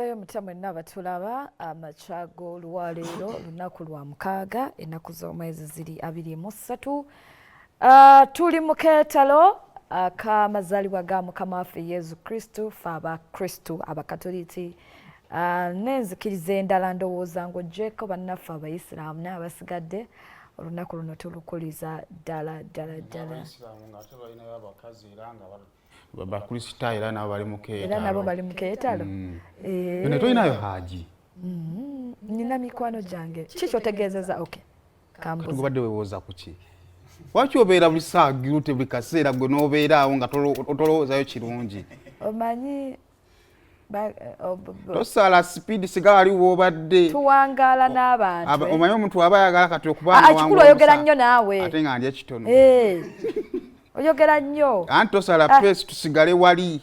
Mbuzzayo mutima mwenna abatulaba amachago olwaleero lunaku lwa mukaaga ennaku z'omwezi ziri 23 tuli mu keetalo ak'amazaalibwa ga mukama waffe Yesu Kristo ffe abakristu abakatoliki n'enzikiriza endala ndowooza ng'oggyeko bannaffe abayisiraamu n'abasigadde olunaku luno tulukuliza ddala. Bakristaayo era nabo bali mu keetalo. Era nabo bali mu keetalo. Ne tolinayo haaji. Nina mikwano gyange. Kiki otegeezeza? Okay. Kambuza. Tugubadde weewooza ku ki? Lwaki obeera buli saagirute buli kaseera gwe n'obeera awo nga tolowoozayo kirungi? Omanyi tosala speed sigala ali w'obadde. Tuwangaala n'abantu. Omanyi omuntu aba ayagala kati okuba nga kikulu oyogera nnyo naawe. Ate nga ndi ekitono. Oyogera nnyo. Anti tosala pesi tusigale wali.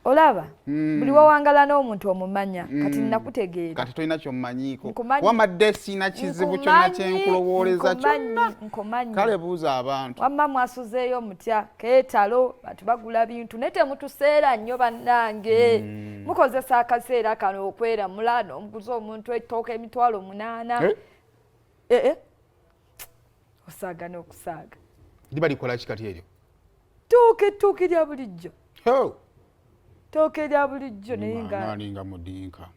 Olaba? Buli wawangala n'omuntu omumanya kati nakutegeera. Kati tolina kyommanyiiko. Wamadde siina kizibu kyonna kyenkulowooleza kyonna. Kale buuza abantu. Wamma mwasuzeeyo mutya keetalo bantu bagula bintu naye temutuseera nnyo bannange. Mukozesa akaseera kano okweramula n'omuguza omuntu ettooka emitwalo 8. Osaaga n'okusaaga. Liba likola ki kati eryo? Ttooke lya bulijjo. Ttooke lya bulijjo naye nga mudinka.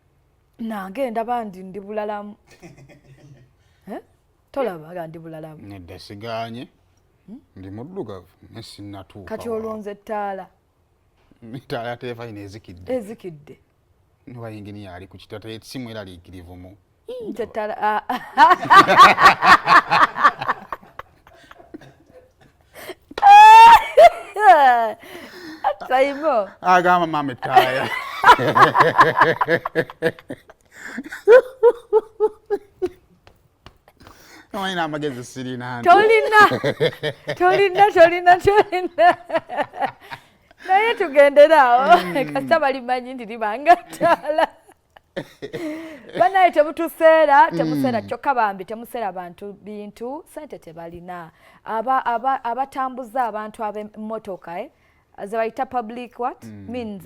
Nange ndaba ndi bulalamu. Tolaba nga ndi bulalamu. Nedda sigaanye. Ndi muddugavu ne sinnatuuka. Kati olonze ettaala. Ettaala teefayina ezikidde. Ezikidde. Nuba yinginiya ali ku kitata essimu era liikirivumu. Ettaala. Saimo. Agamba mama ettaala. Omanyi amagezi sirina. Tolina. Naye tugenderaawo kasita balimanyi nti libanga ttaala. Banaye temutuseera kyokka bambi temuseera bantu bintu sente tebalina. Abatambuza abantu ab'emmotoka ze bayita public what means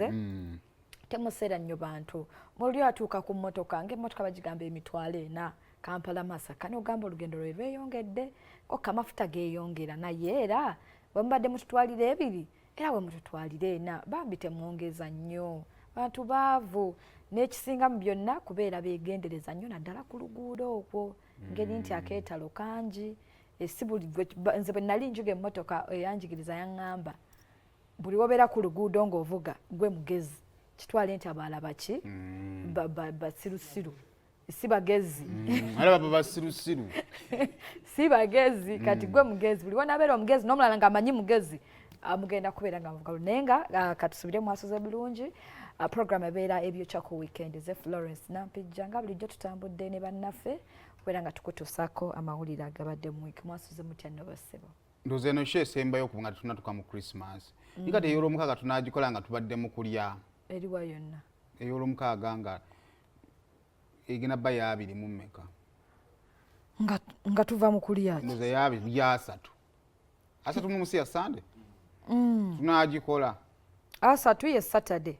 temuseera nnyo bantu. Muli atuuka ku mmotoka ng'emmotoka bagigamba emitwalo 4 Kampala Masaka n'ogamba olugendo lwe beeyongedde kokka amafuta geeyongera naye era bwe mubadde mututwalira 2 era bwe mututwalira 4 bambi temwongeza nnyo. Bantu baavu n'ekisinga mu byonna kubeera beegendereza nnyo naddala ku luguudo okwo ngeri nti akeetalo kangi si buli nze bwe nali njuga emmotoka eyanjigiriza yaŋŋamba buli wobeera ku luguudo ng'ovuga gwe mugezi kitwale nti abaala baki basirusiru si bagezi basirusiru si bagezi kati gwe mugezi buli wonabeera omugezi n'omulala ng'amanyi mugezi mugenda kubeera nga muvuga naye nga katusubire mwasuze bulungi. Program ebeera ebyokya ku weekend ze Florence Nampijja nga bulijjo tutambudde ne bannaffe kubeera nga tukutuusako amawulire agabadde mu wiiki. Mwasuze mutya nno bassebo? Ndoze eno kyo esembayo okuba nga tunatuuka mu Christmas. Nikati ey'olwomukaaga tunaagikola nga tubadde mu kulya. Eriwa yonna. Ey'olwomukaaga nga egenda bba ya 2 mu mmeka. Nga tuva mu kulya ki? Ndoze ya 2 ya 3. 3 mu musi ya Sunday. Tunaagikola. 3 ye Saturday.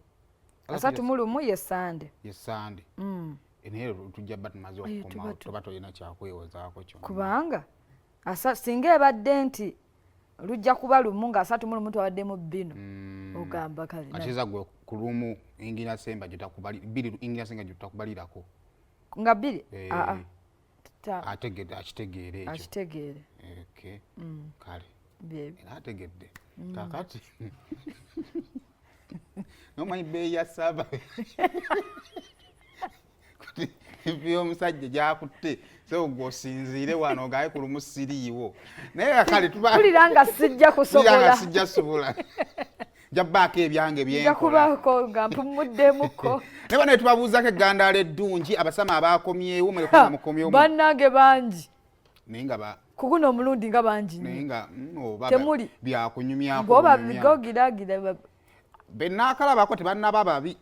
3 mu lumu ye Sunday. Ye Sunday. Enero tujja bba tumaze okukoma tuba tolina kyakwewozaako kyonna. Kubanga singa ebadde nti lujja kuba lumu nga 3 mu lumu twabadde mu bbino ogamba kale. Atiza gwe ku lumu ingina semba gitakubali 2 ingina senga gitakubalirako. Nga 2? Akitegeere ekyo. Akitegeere. Okay. Kale. Bebe. Ategedde. Kakati. Nomanyi bbeeyi ya saba. Kuti ebyo omusajja gyakutte so gwosinziire wano gaye ku lumu siriiwo. Naye kale tulira nga sijja kusobola. Jabbaako ebyange byenkola. Jakubako nga mpumuddemuko. Neba ne tubabuuzako eggandaala eddungi abasama abaakomyewo mulekwa mukomyewo. Bannange bangi. Naye nga kuguno omulundi nga bangi. Naye nga temuli byakunyumyako. Goba bigogiragira Bennaakalabako tebannaba babi.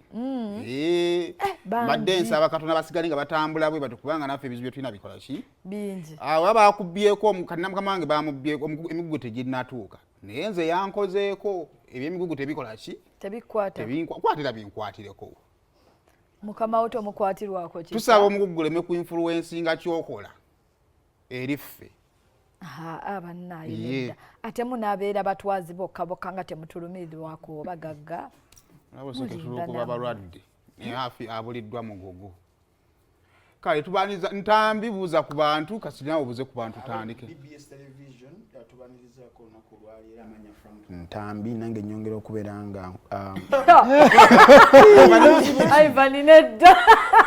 Badde nsaba Katonda basigale nga batambula bwe bati kubanga naffe ebizibu bye tulina bikola ki? Bingi. Awo bakubbyeko kati namukama wange bamubbyeko emigugu teginnatuuka. Naye nze yankozeeko ebyemigugu tebikola ki? Tebikwata. Kwatira binkwatireko. mukama woto mukwatirwako ki tusaba omuguguleme ku influence nga kyokola eriffe abannayo nedda ate munaabeera batwazi bokka bokka nga temutulumirirwako oba gagga kuba balwadde naye abuliddwa mugogo kale tubaniza ntambi buuza ku bantu kasi nawe buuze ku bantu tandike ntambi nange nyongera okubeera nga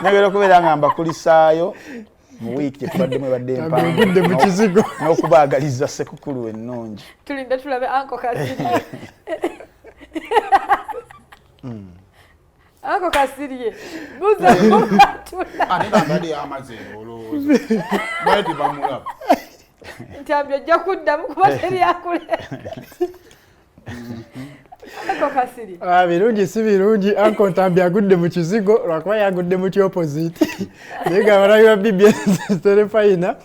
nyongera okubeera nga mbakulisaayo mu wiiki gyetubadde ebadde empange mu kizigo n'okubaagaliza sekukulu ennungi tulinde tulabe anko kasirye anko kasirye buuza ate amaze olowooza bati bamulaba ntambi ojja kuddamu kuba teryakule anko kasirye birungi si birungi anko ntambi agudde mu kizigo lwakuba yagudde mu kyopposite naye nga abalabi ba BBS terefayina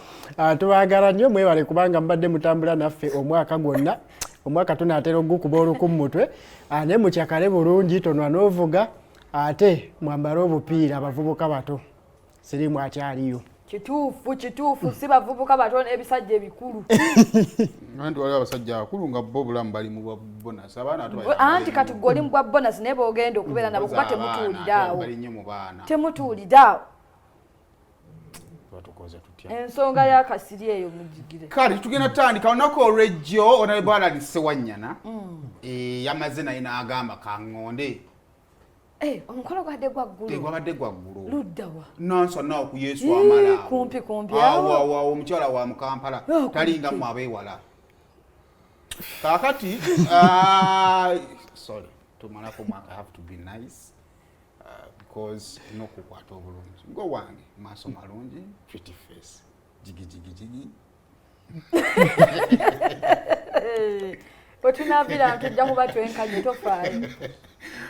tubaagala nnyo mwebale kubanga mbadde mutambula naffe omwaka gwonna omwaka tunaatera ogukuba oluku mu mutwe naye mukyakale bulungi tonwa n'ovuga ate mwambale obupiira abavubuka bato sirimu akyaliyo kituufu si bavubuka bato ebisajja ebikulu anti waliwo abasajja abakulu nga bo bulamu bali mu bonus abaana anti kati goli mu bwa bonus naye boogenda okubeera nabo kuba temutuuliraawo temutuuliraawo ensonga y'akasiri eyo mugigire kale tugenda tutandika olunaku olwejjo onaye Allan Ssewannyana yamaze naye n'agamba kaŋŋonde omukolo gwadde gwaggulu gwabadde gwaggulu luddawa nansana okuyesu amala kumpi awo omukyala wa mu Kampala talinga mu abeewala kaakati sorry tumalako mwaka have to be nice because nokukwata obulungi ngo wange maaso malungi pretty face jigi wetunaabira ntujja kuba twenkanye tofaayo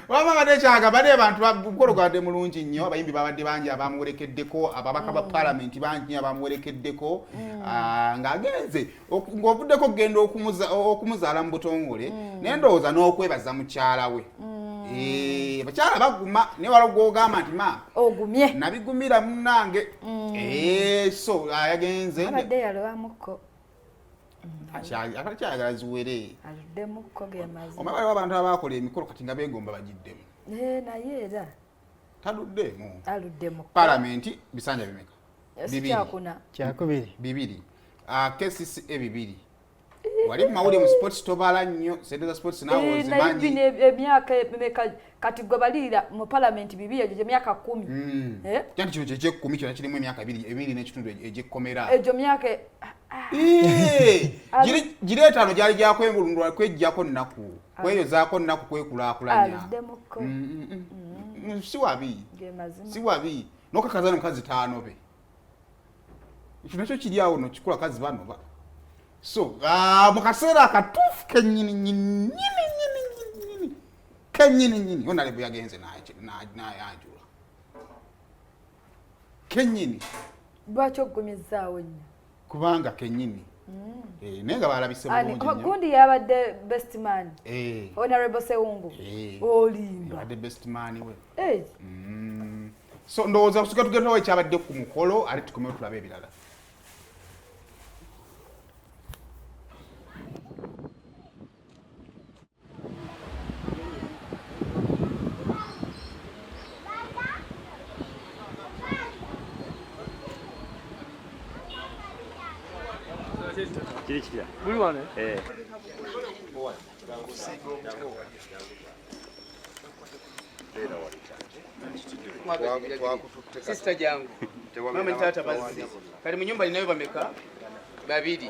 wama badekyaga bade abantu mukolo gwadde mulungi nnyo abayimbi babadde bangi abamuwerekeddeko ababaka ba palamenti bangi abamuwerekeddeko ng'agenze ng'ovuddeko okugenda okumuzaala mu butongole naye ndowooza n'okwebaza mukyala we bakyala baguma naye waliwo gw'ogamba nti ma ogumye nabigumira munnange so yagenze abadde yalobamukko akakyayagala ziwere aluddemukko gemazi omaba waliwo abantu abakola emikolo kati nga beegomba bagiddemu naye era taluddemu aluddemukko palamenti bisanja bimeka kyakubiri bibiri KCCA bibiri wali mawulire mu sports tobala nnyo sente za sports nawe ozimanyi emyaka emeka kati gwe balira mu palamenti bibiri egyo emyaka 10 kyanti kino ky'ekkumi kyonna kirimu emyaka ebiri n'ekitundu egy'ekkomera egyo myaka gira etaano gyali gyakwembulundwa kwejjako nnaku kweyozaako nnaku kwekulaakulanya si wabi n'okakaza nomukazi taanobe ekyo nakyo kiri awo nokikula kazi banoba so mu kaseera akatuufu kenyini onale bwe yagenze n'ayanjula kenyini lwaki ogumizaawo nnyo kubanga kenyini naye nga balabise bulungi nnyo gundi yabadde best man honorable Sewungu olimba yabadde best man we so ndowooza kusika tugenda ekyabadde ku mukolo ate tukomewo tulabe ebirala Kiri kiri. Buli wane? Sister jangu. Mama ntata bazi. Kali mu nyumba ninayo bameka babiri.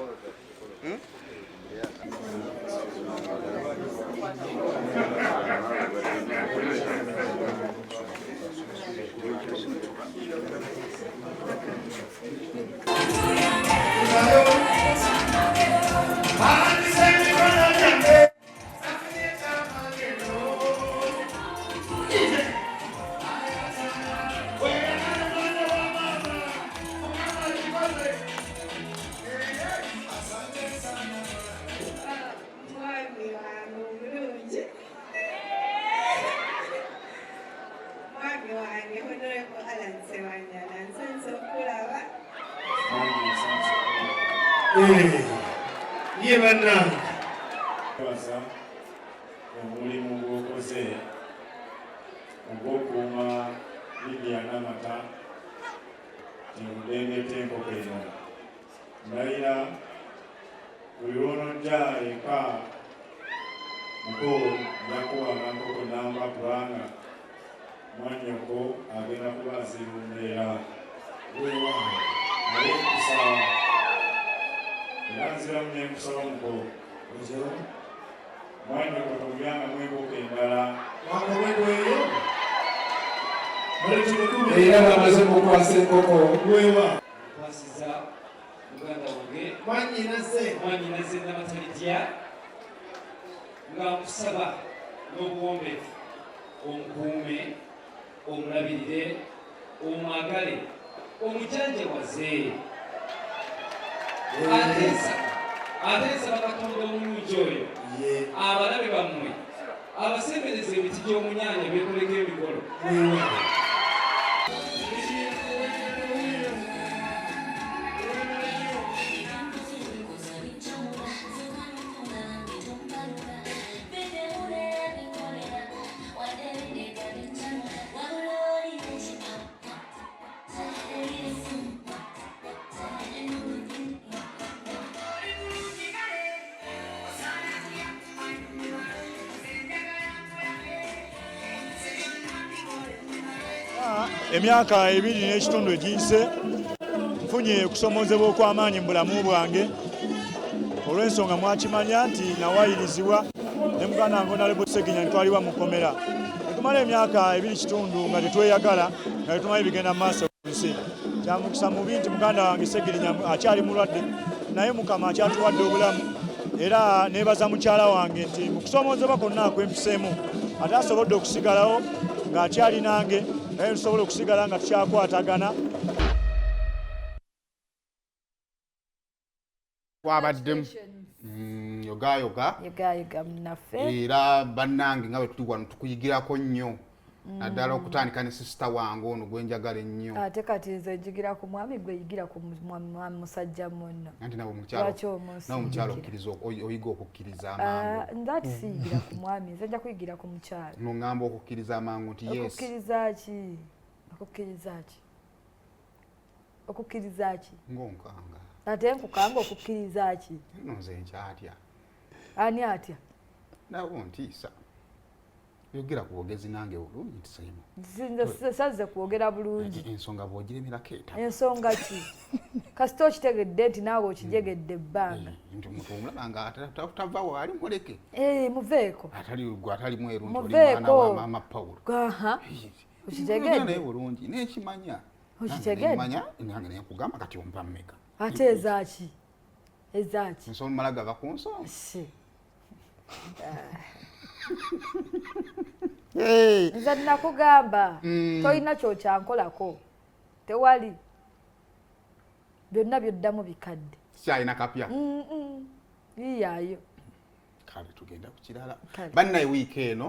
ye bannange basa omulimu gw'okoze ogw'okuuma Lydia n'amata temudendete enkoko eno ndabira buli lw'onojja eka muko njakuwanga nkoko namba kubanga mwanyoko agenda kuba azirumbeera weewaawo naye nkusaba era nziramu ne nkusaba muko ojero mwanyoko tomulyangamu enkoko endala wakobekweyo era bamaze mukwasa enkoko weewa kwasiza muganda wange mwanyinaze n'amatalitya nga nkusaba n'obuwombeefu omukuume omulabirire omwagale omujanjawaze ateesa bakatonda omulungi oyo abalabe bammwe abasembereza emiti gy'omunyanya bekoleko emikolo Emyaka 2 n'ekitundu egiyise nfunye okusomoozebwa okw'amaanyi mu bulamu bwange olw'ensonga mwakimanya nti nawayirizibwa ne muganda wange Honorable Sseginya ntwalibwa mu kkomera. Etumala emyaka 2 kitundu nga tetweyagala nga tetumanyi bigenda mu maaso ku nsi. Kya mukisa mubi nti muganda wange Sseginya akyali mulwadde naye Mukama akyatuwadde obulamu era neebaza mukyala wange nti mu kusomoozebwa kwonna kwempiseemu ate asobodde okusigalawo ng'akyali nange naye tusobola okusigala nga tukyakwatagana. Wabaddemu yogayoga munaffe era bannange nga bwe tuli wano tukuyigirako nnyo naddala okutandika ne sisita wange ono gwenjagala ennyo ate kati nze njigira ku mwami gwe yigira ku mwami musajja munno anti nawe omukyalo okkiriza oyiga okukkiriza amangu nze ati siyigira ku mwami nze nja kuyigira ku mukyalo noŋŋamba okukkiriza amangu nti yes okukkiriza ki ng'onkanga ate nkukanga okukkiriza ki no nze nkyatya ani atya nawo ntiisa yogera ku bwogezi nange bulungi nti Saimu sazze kwogera bulungi ensonga bw'ogiremerako etama ensonga ki kasita okitegedde nti naawe okijegedde ebbanga nti omuntu omulaba nga tava waali muleke muveeko atali mweru nti oli mwana wa maama Pawulo okitegedde naye bulungi nekimanya okitegedde nange nekugamba kati ompa mmeka ate ezaki ensonga mala gava ku nsonga nze nakugamba tolina kyokyankolako tewali byonna byoddamu bikadde kyalina kapya yiyaayo kale tugenda ku kirala bannaye wiiki eno